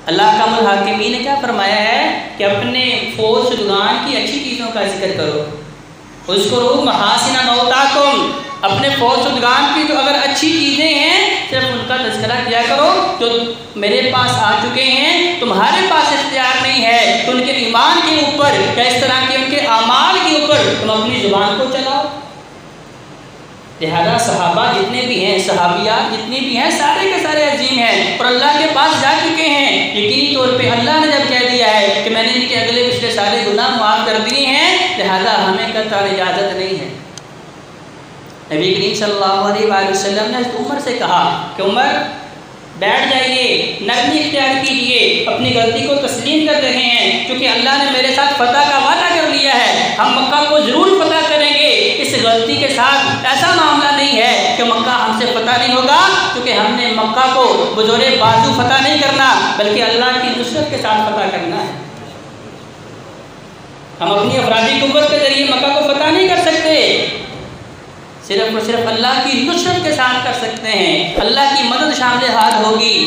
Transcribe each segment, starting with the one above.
اللہ کا الحاکمین نے کیا فرمایا ہے کہ اپنے فوت شدگان کی اچھی چیزوں کا ذکر کرو، اذکروا محاسن موتاکم، اپنے فوت شدگان کی جو اگر اچھی چیزیں ہیں صرف ان کا تذکرہ کیا کرو، جو میرے پاس آ چکے ہیں تمہارے پاس اختیار نہیں ہے تو ان کے ایمان کے اوپر یا اس طرح کے ان کے اعمال کے اوپر تم اپنی زبان کو چلاؤ۔ لہذا صحابہ جتنے بھی ہیں، صحابیات جتنے بھی ہیں، سارے کے سارے عظیم ہیں اور اللہ کے پاس جا چکے ہیں۔ یقینی طور پہ اللہ نے جب کہہ دیا ہے کہ میں نے ان کے اگلے پچھلے سارے گناہ معاف کر دیے ہیں، لہذا ہمیں قطعا اجازت نہیں ہے۔ نبی کریم صلی اللہ علیہ وآلہ وسلم نے عمر سے کہا کہ عمر بیٹھ جائیے، نرمی اختیار کیجیے، اپنی غلطی کو تسلیم کر رہے ہیں کیونکہ اللہ نے میرے ساتھ فتح کا وعدہ کر لیا ہے، ہم مکہ کو ضرور فتح کریں گے۔ اس غلطی کے ساتھ ایسا معاملہ نہیں ہے کہ مکہ ہم سے فتح نہیں ہوگا، کیونکہ ہم نے مکہ کو بزور بازو فتح نہیں کرنا بلکہ اللہ کی نصرت کے ساتھ فتح کرنا ہے۔ ہم اپنی افرادی قوت کے ذریعے مکہ کو فتح نہیں کر سکتے، صرف اور صرف اللہ کی نصرت کے ساتھ کر سکتے ہیں، اللہ کی مدد شامل حال ہوگی۔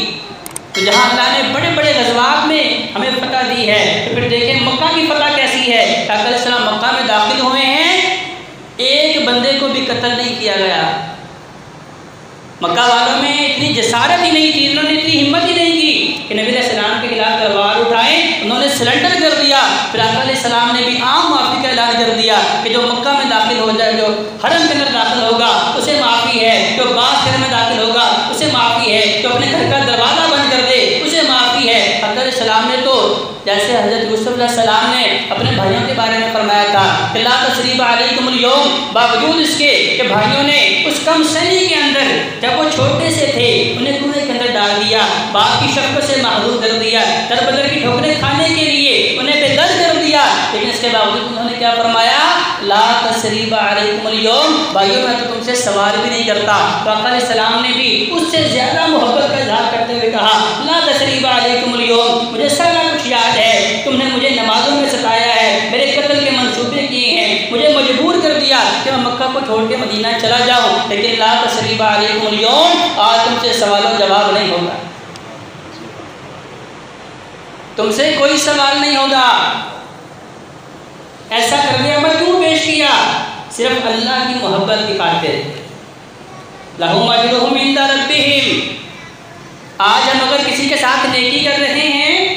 تو جہاں اللہ نے بڑے بڑے غزوات میں ہمیں فتح دی ہے تو پھر دیکھیں مکہ کی فتح کیسی ہے۔ آقا علیہ السلام مکہ میں داخل ہوئے ہیں، ایک بندے کو بھی قتل نہیں کیا گیا۔ مکہ والوں میں اتنی جسارت ہی نہیں تھی، انہوں نے اتنی ہمت ہی نہیں کی کہ نبی علیہ السلام کے خلاف تلوار اٹھائیں، انہوں نے سرنڈر کر دیا۔ پھر آقا علیہ السلام نے بھی عام معافی کا اعلان کر دیا کہ جو مکہ میں داخل ہو جائے، جو حرم کے اندر داخل ہوگا اسے معافی ہے، جو باغ گھر میں داخل ہوگا اسے معافی ہے، جو اپنے گھر کا دروازہ بند کر دے اسے معافی ہے۔ آقا علیہ السلام نے تو جیسے حضرت یوسف علیہ السلام نے اپنے بھائیوں کے بارے میں فرمایا تھا کہ لا تثریب علیکم اليوم، باوجود اس کے کہ بھائیوں نے اس کم سنی کے اندر جب وہ چھوٹے سے تھے انہیں کنویں کے اندر ڈال دیا، باپ کی شفقت سے محروم کر دیا، در بدر کی ٹھوکریں کھانے کے لیے انہیں بے در کر دیا، لیکن اس کے باوجود انہوں نے کیا فرمایا؟ لا تثریب علیکم اليوم، بھائیوں میں تو تم سے سوال بھی نہیں کرتا۔ تو آقا علیہ السلام نے بھی اس سے زیادہ محبت کا اظہار کرتے ہوئے کہا لا تثریب علیکم اليوم، مجھے سارا کچھ یاد ہے، تم نے مجھے نمازوں میں ستایا ہے، میرے قتل کے منصوبے کیے ہیں، مجھے مجبور کر دیا کہ میں مکہ کو چھوڑ کے مدینہ چلا جاؤں، لیکن لا تثریب علیکم اليوم، آج تم سے سوال و جواب نہیں ہوگا، تم سے کوئی سوال نہیں ہوگا۔ ایسا کرنے عمل کیوں پیش کیا؟ صرف اللہ کی محبت کی خاطر۔ لہم اجرہم عند ربہم، آج ہم اگر کسی کے ساتھ نیکی کر رہے ہیں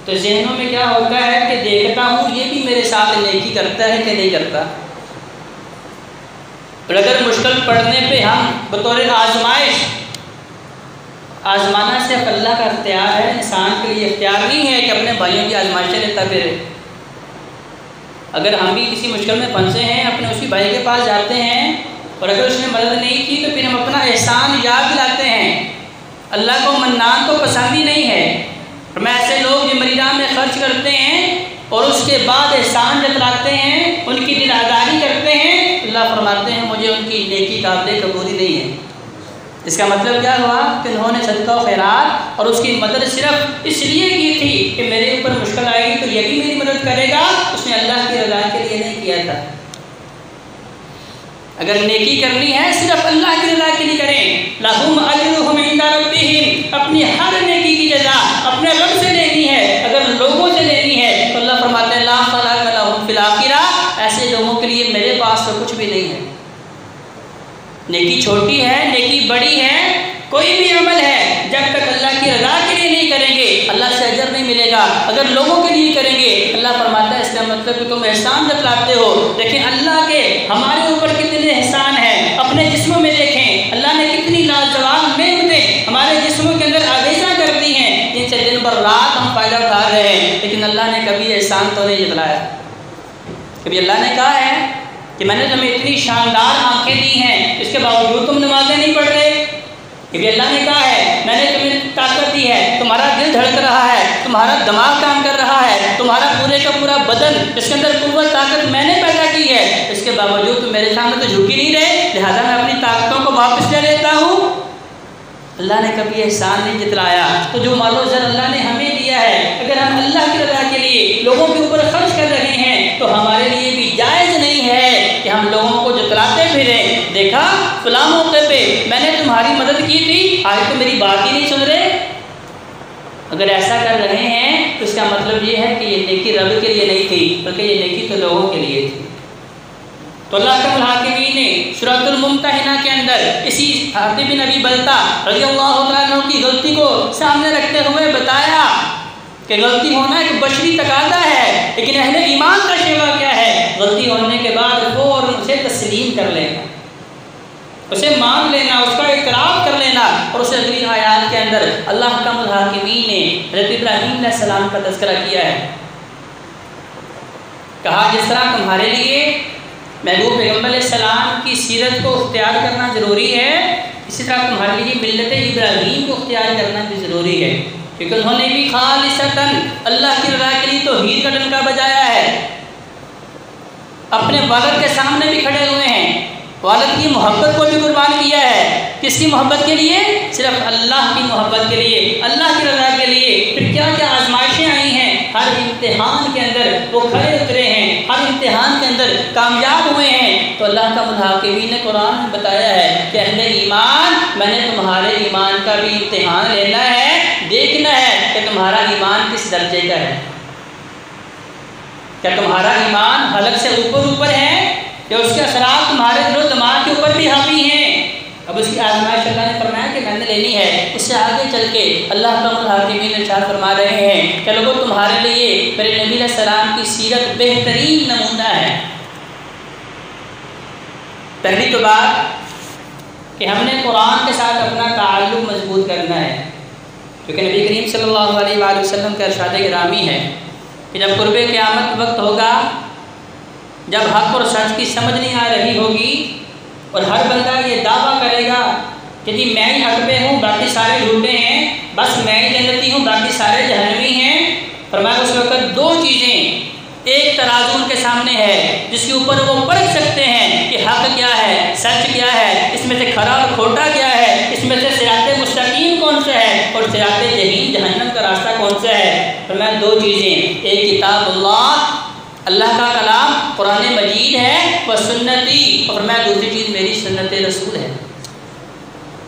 تو ذہنوں میں کیا ہوتا ہے کہ دیکھتا ہوں یہ بھی میرے ساتھ نیکی کرتا ہے کہ نہیں کرتا، اور اگر مشکل پڑنے پہ ہم بطور آزمائش، آزمانا صرف اللہ کا اختیار ہے، انسان کے لیے اختیار نہیں ہے کہ اپنے بھائیوں کی آزمائشیں لیتا پھرے۔ اگر ہم بھی کسی مشکل میں پھنسے ہیں، اپنے اسی بھائی کے پاس جاتے ہیں اور اگر اس نے مدد نہیں کی تو پھر ہم اپنا احسان یاد دلاتے ہیں۔ اللہ کو منان تو پسند ہی نہیں ہے، میں ایسے لوگ جو مریضاں میں خرچ کرتے ہیں اور اس کے بعد احسان جتلاتے ہیں، ان کی دل آزاری کرتے ہیں، اللہ فرماتے ہیں مجھے ان کی نیکی قابل قبول نہیں ہے۔ اس کا مطلب کیا ہوا کہ انہوں نے صدقہ و خیرات اور اس کی مدد صرف اس لیے کی تھی کہ میرے اوپر مشکل آئے گی تو یہ بھی میری مدد کرے گا، اس نے اللہ کی رضا کے لیے نہیں کیا تھا۔ اگر نیکی کرنی ہے صرف اللہ کی رضا کے لیے کریں۔ لہم اجرہم عند ربہم، اپنی ہر نیکی کی جزا اپنے رب سے لینی ہے، اگر لوگوں سے لینی ہے تو اللہ فرماتے ہیں لا خلاق لہم فی الآخرہ، ایسے لوگوں کے لیے میرے پاس تو کچھ بھی نہیں ہے۔ نیکی چھوٹی ہے، نیکی بڑی ہے، کوئی بھی عمل ہے جب تک اللہ کی رضا کے لیے نہیں کریں گے اللہ سے اجر نہیں ملے گا، اگر لوگوں کے لیے کریں گے اللہ فرماتا ہے اس کا مطلب کہ تم احسان جتلاتے ہو۔ لیکن اللہ کے ہمارے اوپر کتنے احسان ہیں، اپنے جسموں میں دیکھیں اللہ نے کتنی لاجواب نعمتیں ہمارے جسموں کے اندر آویزاں کر دی ہیں، جن سے دن بھر رات ہم فائدہ اٹھا رہے ہیں، لیکن اللہ نے کبھی احسان تو نہیں جتلایا۔ کبھی اللہ نے کہا ہے کہ میں نے تمہیں اتنی شاندار آنکھیں دی ہیں اس کے باوجود تم نمازیں نہیں پڑھ رہے، کیونکہ اللہ نے کہا ہے میں نے تمہیں طاقت دی ہے، تمہارا دل دھڑک رہا ہے، تمہارا دماغ کام کر رہا ہے، تمہارا پورے کا پورا بدن اس کے اندر قوت طاقت میں نے پیدا کی ہے، اس کے باوجود تم میرے سامنے تو جھکی نہیں رہے، لہذا میں اپنی طاقتوں کو واپس لے لیتا ہوں۔ اللہ نے کبھی احسان نہیں جتلایا۔ تو جو مال و زر اللہ نے ہمیں دیا ہے اگر ہم اللہ کی رضا کے لیے لوگوں کے اوپر خرچ کر رہے ہیں تو ہمارے لیے بھی جائز نہیں ہے کہ ہم لوگوں کو جتلاتے پھریں، دیکھا فلاں موقع پہ میں نے تمہاری مدد کی تھی، آج تو میری بات ہی نہیں سن رہے۔ اگر ایسا کر رہے ہیں تو اس کا مطلب یہ ہے کہ یہ نیکی رب کے لیے نہیں تھی بلکہ یہ نیکی تو لوگوں کے لیے تھی۔ تو اللہ کے الحاکمین نے سورۃ الممتحنہ کے اندر اسی حاتب بن ابی بلتہ رضی اللہ تعالیٰ عنہ کی غلطی کو سامنے رکھتے ہوئے بتایا کہ غلطی ہونا ایک بشری تقاضا ہے، لیکن اہل ایمان کا شیوا کیا ہے؟ غلطی ہونے کے بعد فوراً اسے تسلیم کر لینا، اسے مان لینا، اس کا اعتراف کر لینا۔ اور اسے اگلی آیات کے اندر اللہ حکم الحاکمین نے حضرت ابراہیم علیہ السلام کا تذکرہ کیا ہے، کہا جس طرح تمہارے لیے محبوب پیغمبر علیہ السلام کی سیرت کو اختیار کرنا ضروری ہے، اسی طرح تمہارے لیے ملت ابراہیم کو اختیار کرنا بھی ضروری ہے، کیونکہ انہوں نے بھی خالصتاً اللہ کی رضا کے لیے توحید کا ڈنکا بجایا ہے، اپنے والد کے سامنے بھی کھڑے ہوئے ہیں، والد کی محبت کو بھی قربان کیا ہے۔ کس کی محبت کے لیے؟ صرف اللہ کی محبت کے لیے، اللہ کی رضا کے لیے۔ پھر کیا کیا آزمائشیں آئی ہیں، ہر امتحان کے اندر وہ کھڑے اترے ہیں، ہر امتحان کے اندر کامیاب ہوئے ہیں۔ تو اللہ کا الحاکمین نے قرآن میں بتایا ہے کہ اہل ایمان، میں نے تمہارے ایمان کا بھی امتحان لینا ہے، دیکھنا ہے کہ تمہارا ایمان کس درجے کا ہے۔ کیا تمہارا ایمان حلق سے اوپر ہے یا اس کے اثرات تمہارے دل و دماغ کے اوپر بھی حاوی ہیں؟ اب اس کی آزمائش اللہ نے فرمایا کہ میں نے لینی ہے۔ اس سے آگے چل کے اللہ تعالیٰ الحاکمین ارشاد فرما رہے ہیں کہ لوگوں تمہارے لیے میرے نبی علیہ السلام کی سیرت بہترین نمونہ ہے۔ پہلی تو بات کہ ہم نے قرآن کے ساتھ اپنا تعلق مضبوط کرنا ہے، کیونکہ نبی کریم صلی اللہ علیہ وآلہ وسلم کا ارشاد گرامی ہے کہ جب قرب قیامت وقت ہوگا، جب حق اور سچ کی سمجھ نہیں آ رہی ہوگی اور ہر بندہ یہ دعویٰ کرے گا کہ جی میں ہی حق پہ ہوں، باقی سارے جھوٹے ہیں، بس میں ہی جنتی ہوں، باقی سارے جہنمی ہیں، فرمایا اس وقت دو چیزیں ایک ترازو ان کے سامنے ہے جس کے اوپر وہ پرکھ سکتے ہیں کہ حق کیا ہے، سچ کیا ہے، اس میں سے کھرا اور کھوٹا کیا ہے، اس میں سے صراط مستقیم کون سا ہے اور صراط جحیم جہنم کا راستہ کون سا ہے۔ فرمایا دو چیزیں، ایک کتاب اللہ کا کلام قرآن مجید ہے، وہ سنتی، اور فرمایا دوسری چیز میری سنت رسول ہے۔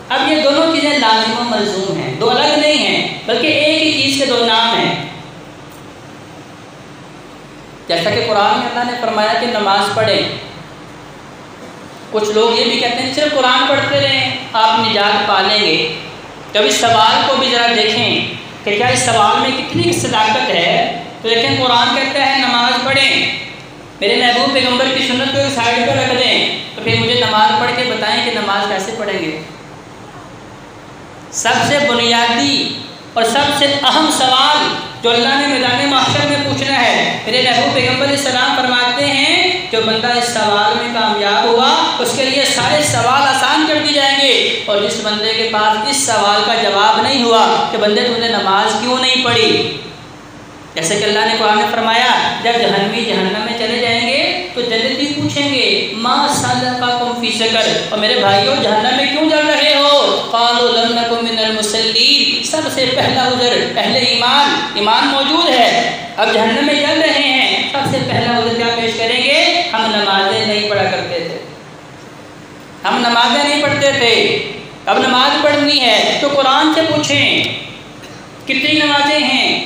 اب یہ دونوں چیزیں لازم و ملزوم ہیں، دو الگ نہیں ہیں بلکہ ایک ہی چیز کے دو نام ہیں۔ جیسا کہ قرآن میں اللہ نے فرمایا کہ نماز پڑھیں، کچھ لوگ یہ بھی کہتے ہیں صرف قرآن پڑھتے رہیں آپ نجات پا لیں گے۔ جب اس سوال کو بھی ذرا دیکھیں کہ کیا اس سوال میں کتنی صداقت ہے، تو دیکھیں قرآن کہتا ہے نماز پڑھیں، میرے محبوب پیغمبر کی سنت کو ایک سائڈ پر رکھ دیں، تو پھر مجھے نماز پڑھ کے بتائیں کہ نماز کیسے پڑھیں گے۔ سب سے بنیادی اور سب سے اہم سوال جو اللہ نے میدان محشر میں پوچھنا ہے، میرے محبوب پیغمبر علیہ السلام فرماتے ہیں جو بندہ اس سوال میں کامیاب ہوا اس کے لیے سارے سوال آسان کر دی جائیں گے، اور جس بندے کے پاس اس سوال کا جواب نہیں ہوا کہ بندے تم نے نماز کیوں نہیں پڑھی، جیسے کہ اللہ نے قرآن میں فرمایا جب جہنمی جہنم میں چلے جائیں گے تو جنتی پوچھیں گے ما سلککم فی سقر، اور میرے بھائیوں جہنم میں کیوں جل رہے ہو، قالوا لم نکن من المصلین، سب سے پہلا عذر اہل ایمان موجود ہے، اب جہنم میں جل رہے ہیں، سب سے پہلا عذر کیا پیش کریں گے، ہم نمازیں نہیں پڑھا کرتے تھے، ہم نمازیں نہیں پڑھتے تھے، اب نماز پڑھنی ہے تو قرآن سے پوچھیں کتنی نمازیں ہیں،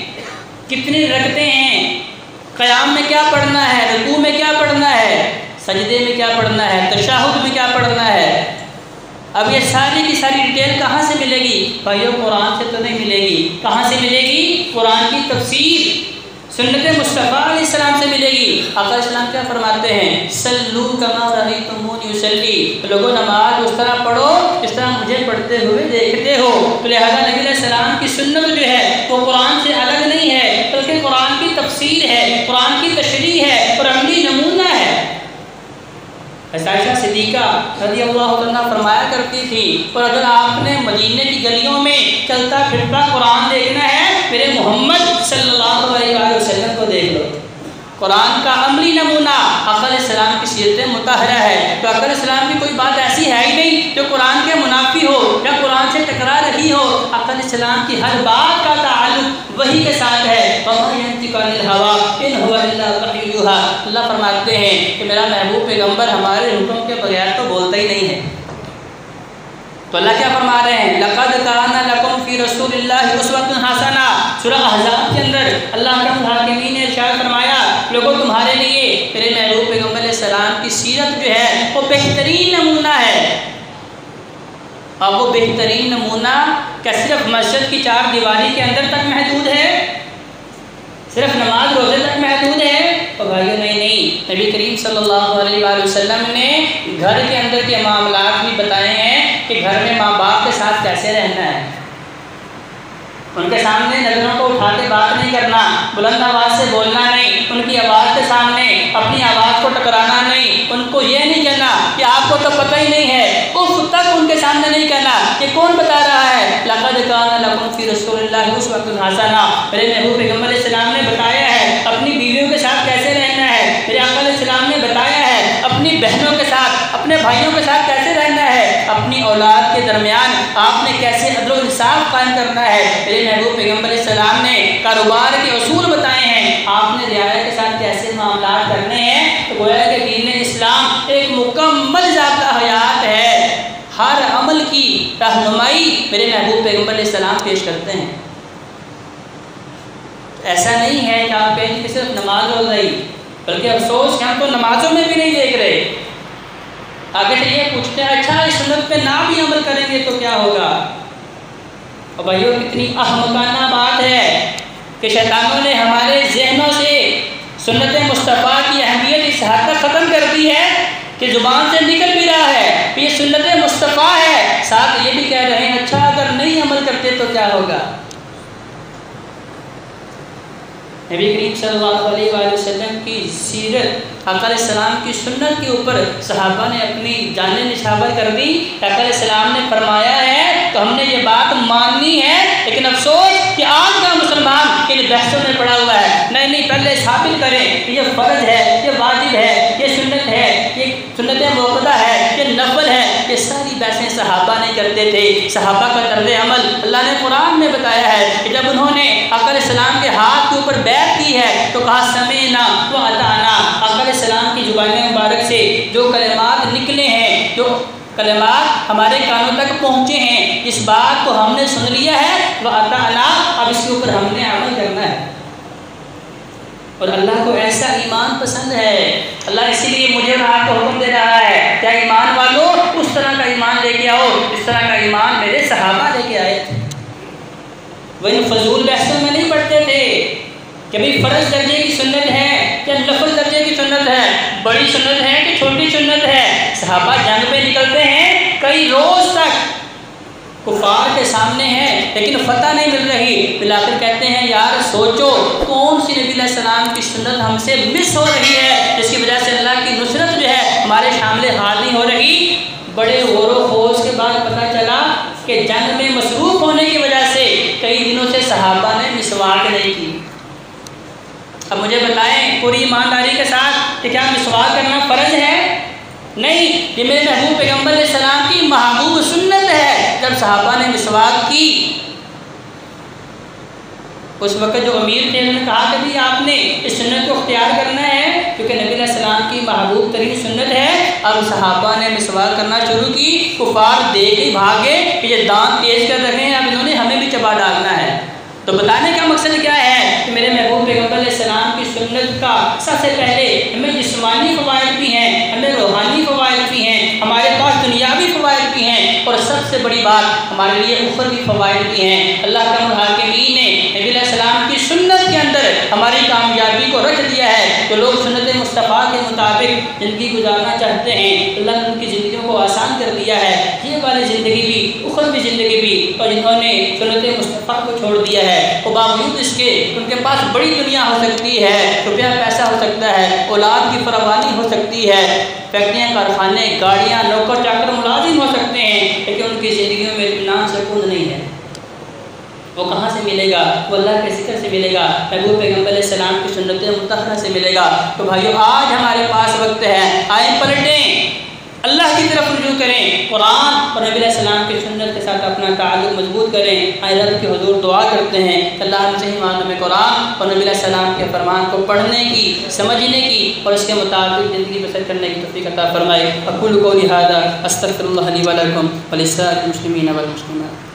کتنی رکعتیں ہیں، قیام میں کیا پڑھنا ہے، رکوع میں کیا پڑھنا ہے، سجدے میں کیا پڑھنا ہے، تشہد میں کیا پڑھنا ہے۔ اب یہ ساری کی ساری ڈیٹیل کہاں سے ملے گی بھائیو؟ قرآن سے تو نہیں ملے گی، کہاں سے ملے گی؟ قرآن کی تفسیر سنت مصطفیٰ علیہ السلام سے ملے گی۔ آقا علیہ السلام کیا فرماتے ہیں، سلو کما رأیتمونی اصلی، لوگوں نماز اس طرح پڑھو اس طرح مجھے پڑھتے ہوئے دیکھتے ہو۔ تو لہذا نبی علیہ السلام کی سنت جو ہے وہ قرآن سے الگ نہیں ہے بلکہ قرآن کی تفسیر ہے، قرآن کی تشریح ہے اور عملی نمونہ ہے۔ عائشہ صدیقہ رضی اللہ عنہا فرمایا کرتی تھی، اور اگر آپ نے مدینے کی گلیوں میں چلتا پھرتا قرآن دیکھنا ہے میرے محمد صلی اللہ علیہ وسلم کو دیکھ لو، قرآن کا عملی نمونہ آقا علیہ السلام کی سیرت مطہرہ ہے۔ تو آقا علیہ السلام کی کوئی بات ایسی ہے ہی نہیں جو قرآن کے منافی ہو یا قرآن سے ٹکرا رہی ہو، آقا علیہ السلام کی ہر بات کا تعلق وحی کے ساتھ ہے۔ وَمَا يَنطِقُ عَنِ الْهَوَىٰ إِنْ هُوَ إِلَّا وَحْيٌ يُوحَىٰ، اللہ فرماتے ہیں کہ میرا محبوب پیغمبر ہمارے حکم کے بغیر تو بولتا ہی نہیں ہے۔ تو اللہ کیا فرما رہے ہیں، لَقَدْ كَانَ لَكُمْ فِي فی رسول اللہ اسوۃ حسنہ۔ سورہ احزاب کے اندر اللہ اکرم الحاکمین نے ارشاد فرمایا لوگوں تمہارے لیے میرے محبوب پیغمبر علیہ السلام کی سیرت جو ہے وہ بہترین نمونہ ہے۔ اب وہ بہترین نمونہ کیا صرف مسجد کی چار دیواری کے اندر تک محدود ہے، صرف نماز روزے تک محدود ہے؟ تو بھائیو نہیں، نبی کریم صلی اللہ علیہ وآلہ وسلم نے گھر کے اندر کے معاملات بھی بتائے ہیں کہ گھر میں ماں باپ کے ساتھ کیسے رہنا ہے۔ ان کے سامنے نظروں کو اٹھا کے بات نہیں کرنا، بلند آواز سے بولنا نہیں، ان کی آواز کے سامنے اپنی آواز کو ٹکرانا نہیں، ان کو یہ نہیں کہنا کہ آپ کو تو پتہ ہی نہیں ہے، اف تک ان کے سامنے نہیں کہنا کہ کون بتا رہا ہے۔ لقد کان لکم فی رسول اللہ اسوۃ حسنہ، میرے محبوب پیغمبر علیہ السلام نے بتایا ہے اپنی بیویوں کے ساتھ کیسے رہنا ہے، میرے آقا علیہ السلام نے بتایا ہے اپنی بہنوں کے ساتھ، اپنے بھائیوں کے ساتھ کیسے رہنا ہے، اپنی اولاد کے درمیان آپ نے کیسے عدل و انصاف قائم کرنا ہے۔ میرے محبوب پیغمبر علیہ السلام نے کاروبار کے اصول بتائے ہیں، آپ نے رعایا کے ساتھ کیسے معاملات کرنے ہیں۔ تو گویا کہ دین اسلام ایک مکمل ضابطہ حیات ہے، ہر عمل کی رہنمائی میرے محبوب پیغمبر علیہ السلام پیش کرتے ہیں۔ ایسا نہیں ہے کہ آپ کہیں کہ صرف نماز روزہ ہی، بلکہ افسوس کہ ہم تو نمازوں میں بھی نہیں دیکھ رہے۔ آگے سے یہ پوچھتے ہیں اچھا اس سنت پہ نہ بھی عمل کریں گے تو کیا ہوگا؟ اور بھائیو کتنی احمقانہ بات ہے کہ شیطانوں نے ہمارے ذہنوں سے سنت مصطفیٰ کی اہمیت اس حد تک ختم کر دی ہے کہ زبان سے نکل بھی رہا ہے کہ یہ سنت مصطفیٰ ہے، ساتھ یہ بھی کہہ رہے ہیں اچھا اگر نہیں عمل کرتے تو کیا ہوگا؟ نبی کریم صلی اللہ علیہ وآلہ وسلم کی سیرت، آقا علیہ السلام کی سنت کے اوپر صحابہ نے اپنی جانیں نچھاور کر دی۔ آقا علیہ السلام نے فرمایا ہے تو ہم نے یہ بات ماننی ہے، لیکن افسوس کہ آج کا مسلمان ان بحثوں میں پڑا ہوا ہے۔ نہیں پہلے ثابت کریں کہ یہ فرض ہے، یہ واجب ہے، یہ سنت ہے، یہ سنت موقدہ ہے، یہ نفل ہے۔ یہ ساری بحثیں صحابہ نہیں کرتے تھے۔ صحابہ کا طرز عمل اللہ نے قرآن میں بتایا ہے کہ جب انہوں نے آقا علیہ السلام کے ہاتھ کے اوپر بیعت کی ہے تو کہا سمعنا و اطعنا۔ آقا علیہ السلام کی زبان مبارک سے جو کلمات نکلے ہیں، جو کلمات ہمارے کانوں تک پہنچے ہیں، اس بات کو ہم نے سن لیا ہے و اطعنا، اب اس کے اوپر ہم نے عمل کرنا ہے۔ اور اللہ کو ایسا ایمان پسند ہے، اللہ اسی لیے مجھے اور آپ کو حکم دے رہا ہے کیا ایمان والو اس طرح کا ایمان لے کے آؤ اس طرح کا ایمان میرے صحابہ لے کے آئے تھے۔ وہ ان فضول بحثوں میں نہیں پڑھتے تھے کہ بھئی فرض درجے کی سنت ہے یا نفل درجے کی سنت ہے، بڑی سنت ہے کہ چھوٹی سنت ہے۔ صحابہ جنگ پہ نکلتے ہیں، کئی روز تک کفار کے سامنے ہیں لیکن فتح نہیں مل رہی، ملا کر کہتے ہیں یار سوچو کون سی نبی علیہ السلام کی سنت ہم سے مس ہو رہی ہے جس کی وجہ سے اللہ کی نصرت جو ہے ہمارے شامل حال نہیں ہو رہی۔ بڑے غور و خوض کے بعد پتہ چلا کہ جنگ میں مصروف ہونے کی وجہ سے کئی دنوں سے صحابہ نے مسواک نہیں کی۔ اب مجھے بتائیں پوری ایمانداری کے ساتھ کہ کیا مسواک کرنا فرض ہے؟ نہیں، یہ میرے محبوب پیغمبر علیہ السلام کی محبوب سنت ہے۔ جب صحابہ نے مسواک کی اس وقت جو امیر تھے انہوں نے کہا کہ بھی آپ نے اس سنت کو اختیار کرنا ہے کیونکہ نبی علیہ السلام کی محبوب ترین سنت ہے۔ اب صحابہ نے مسواک کرنا شروع کی، کفار دیکھ ہی بھاگے کہ یہ دانت تیز کر رہے ہیں، اب انہوں نے ہمیں بھی چبا ڈالنا ہے۔ تو بتانے کا مقصد کیا ہے کہ میرے محبوب پیغمبر علیہ السلام کی سنت کا سب سے پہلے ہمیں جسمانی فوائد بھی ہیں، ہمیں روحانی فوائد بھی ہیں، ہمارے پاس دنیاوی فوائد بھی ہیں، اور سب سے بڑی بات ہمارے لیے اخروی فوائد بھی ہیں۔ اللہ کا الحاکمین نے نبی علیہ السلام کی سنت کے اندر ہماری کامیابی کو رکھ دیا ہے۔ جو لوگ سنت مصطفیٰ کے مطابق زندگی گزارنا چاہتے ہیں اللہ نے ان کی زندگیوں کو آسان کر دیا ہے، یہ والی زندگی بھی اخروی زندگی بھی۔ اور جنہوں نے سنت مصطفیٰ کو چھوڑ دیا ہے وہ باوجود اس کے ان کے پاس بڑی دنیا ہو سکتی ہے، روپیہ پیسہ ہو سکتا ہے، اولاد کی فراوانی ہو سکتی ہے، فیکٹریاں، کارخانے، گاڑیاں، نوکر چاکر ملازم ہو سکتے ہیں، لیکن ان کی زندگیوں میں اطمینان سکون نہیں ہے۔ وہ کہاں سے ملے گا؟ وہ اللہ کے ذکر سے ملے گا، محبوب پیغمبر علیہ السلام کی سنت مطہرہ سے ملے گا۔ تو بھائیو آج ہمارے پاس وقت ہے، آئیں پلٹیں، اللہ کی طرف رجوع کریں، قرآن اور نبی علیہ السلام کی سنت کے ساتھ اپنا تعلق مضبوط کریں۔ آئیں رب کے حضور دعا کرتے ہیں اللہ ہم سے ایمان میں قرآن اور نبی علیہ السلام کے فرمان کو پڑھنے کی، سمجھنے کی اور اس کے مطابق زندگی بسر کرنے کی توفیق عطا فرمائے۔ اقول قولی ھذا استغفر اللہ لی ولکم ولسائر المسلمین والمسلمات۔